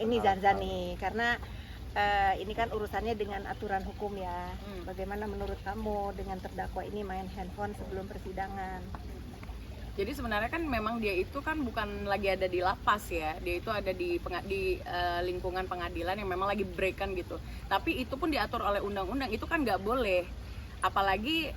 ini Zanzani karena ini kan urusannya dengan aturan hukum ya. Bagaimana menurut kamu dengan terdakwa ini main handphone sebelum persidangan? Jadi sebenarnya kan memang dia itu kan bukan lagi ada di lapas ya, dia itu ada di lingkungan pengadilan yang memang lagi break kan gitu. Tapi itu pun diatur oleh undang-undang, itu kan nggak boleh. Apalagi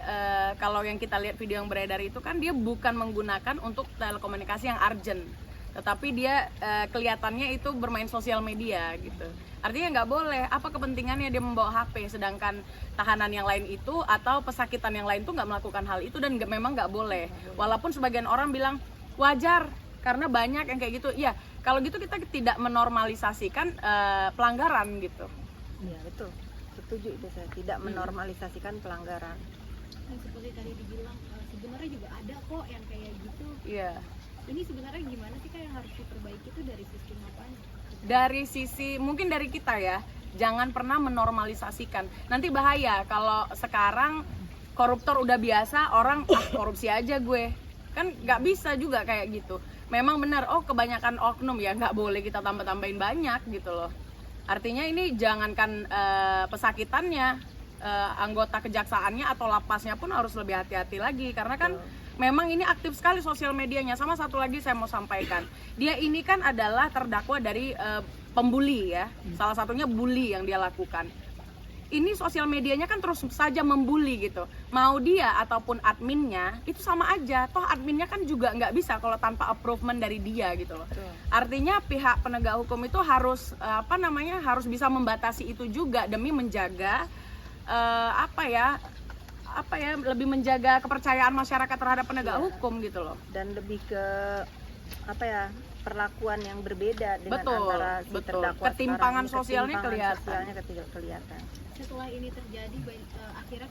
kalau yang kita lihat video yang beredar itu kan dia bukan menggunakan untuk telekomunikasi yang urgent, tetapi dia kelihatannya itu bermain sosial media gitu. Artinya nggak boleh, apa kepentingannya dia membawa HP sedangkan tahanan yang lain itu atau pesakitan yang lain tuh nggak melakukan hal itu dan memang nggak boleh. Walaupun sebagian orang bilang wajar karena banyak yang kayak gitu. Iya, kalau gitu kita tidak menormalisasikan pelanggaran gitu. Iya betul, setuju itu saya, tidak menormalisasikan pelanggaran. Dan seperti tadi dibilang sebenarnya juga ada kok yang kayak gitu. Iya. Ini sebenarnya gimana sih Kak yang harus diperbaiki itu dari sistem apanya? Dari sisi mungkin dari kita ya, jangan pernah menormalisasikan. Nanti bahaya kalau sekarang koruptor udah biasa, orang korupsi aja gue. Kan nggak bisa juga kayak gitu. Memang benar, kebanyakan oknum ya nggak boleh kita tambah-tambahin banyak gitu loh. Artinya ini jangankan pesakitannya, anggota kejaksaannya atau lapasnya pun harus lebih hati-hati lagi karena kan memang ini aktif sekali sosial medianya. Sama satu lagi saya mau sampaikan, dia ini kan adalah terdakwa dari pembuli ya, salah satunya bully yang dia lakukan. Ini sosial medianya kan terus saja membuli gitu, mau dia ataupun adminnya itu sama aja, toh adminnya kan juga nggak bisa kalau tanpa approval dari dia gitu loh. Artinya pihak penegak hukum itu harus harus bisa membatasi itu juga demi menjaga lebih menjaga kepercayaan masyarakat terhadap penegak hukum gitu loh. Dan lebih ke perlakuan yang berbeda dengan antara si terdakwa. Ketimpangan sekarang, sosialnya kelihatan. Setelah ini terjadi akhirnya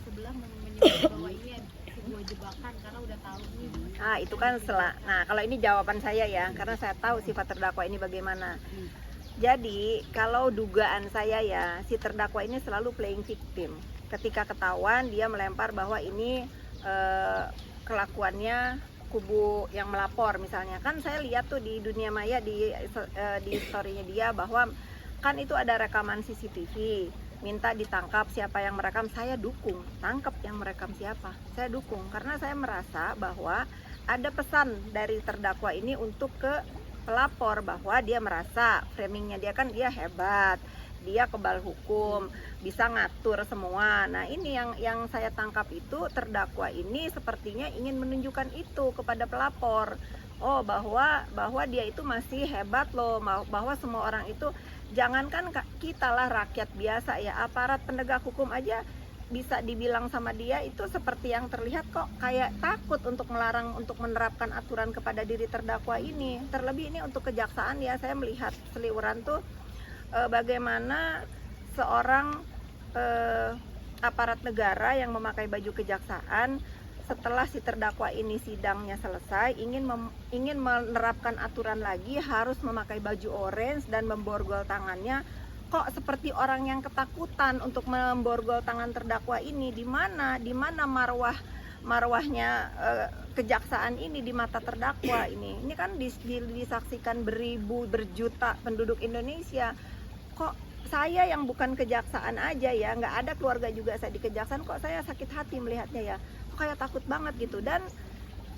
sebelah menyebut bahwa ini sebuah jebakan karena udah tahu nih. Itu kan nah kalau ini jawaban saya ya, karena saya tahu sifat terdakwa ini bagaimana. Jadi kalau dugaan saya ya, si terdakwa ini selalu playing victim. Ketika ketahuan dia melempar bahwa ini kelakuannya kubu yang melapor misalnya. Kan saya lihat tuh di dunia maya di story-nya dia bahwa kan itu ada rekaman CCTV, minta ditangkap siapa yang merekam. Saya dukung, tangkap yang merekam siapa, saya dukung karena saya merasa bahwa ada pesan dari terdakwa ini untuk ke pelapor bahwa dia merasa framingnya dia kan dia hebat, dia kebal hukum, bisa ngatur semua. Nah ini yang saya tangkap itu terdakwa ini sepertinya ingin menunjukkan itu kepada pelapor. Bahwa dia itu masih hebat loh, bahwa semua orang itu, jangankan kita lah rakyat biasa ya, aparat penegak hukum aja bisa dibilang sama dia itu seperti yang terlihat kok kayak takut untuk melarang untuk menerapkan aturan kepada diri terdakwa ini. Terlebih ini untuk kejaksaan ya, saya melihat seliweran tuh bagaimana seorang aparat negara yang memakai baju kejaksaan setelah si terdakwa ini sidangnya selesai ingin menerapkan aturan lagi, harus memakai baju orange dan memborgol tangannya. Kok seperti orang yang ketakutan untuk memborgol tangan terdakwa ini? Di mana marwahnya kejaksaan ini di mata terdakwa ini? Ini kan disaksikan berjuta penduduk Indonesia. Kok saya yang bukan kejaksaan aja ya, nggak ada keluarga juga saya di kejaksaan, kok saya sakit hati melihatnya ya, kok kayak takut banget gitu. Dan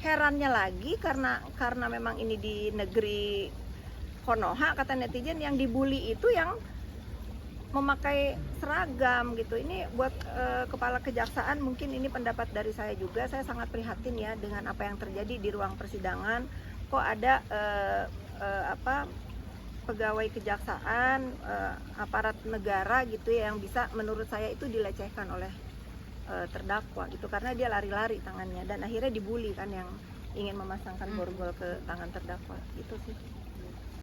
herannya lagi karena memang ini di negeri Konoha, kata netizen, yang dibully itu yang memakai seragam gitu. Ini buat kepala kejaksaan, mungkin ini pendapat dari saya juga, saya sangat prihatin ya dengan apa yang terjadi di ruang persidangan. Kok ada pegawai kejaksaan, aparat negara gitu ya, yang bisa menurut saya itu dilecehkan oleh terdakwa gitu, karena dia lari-lari tangannya dan akhirnya dibully kan yang ingin memasangkan borgol ke tangan terdakwa. Itu sih.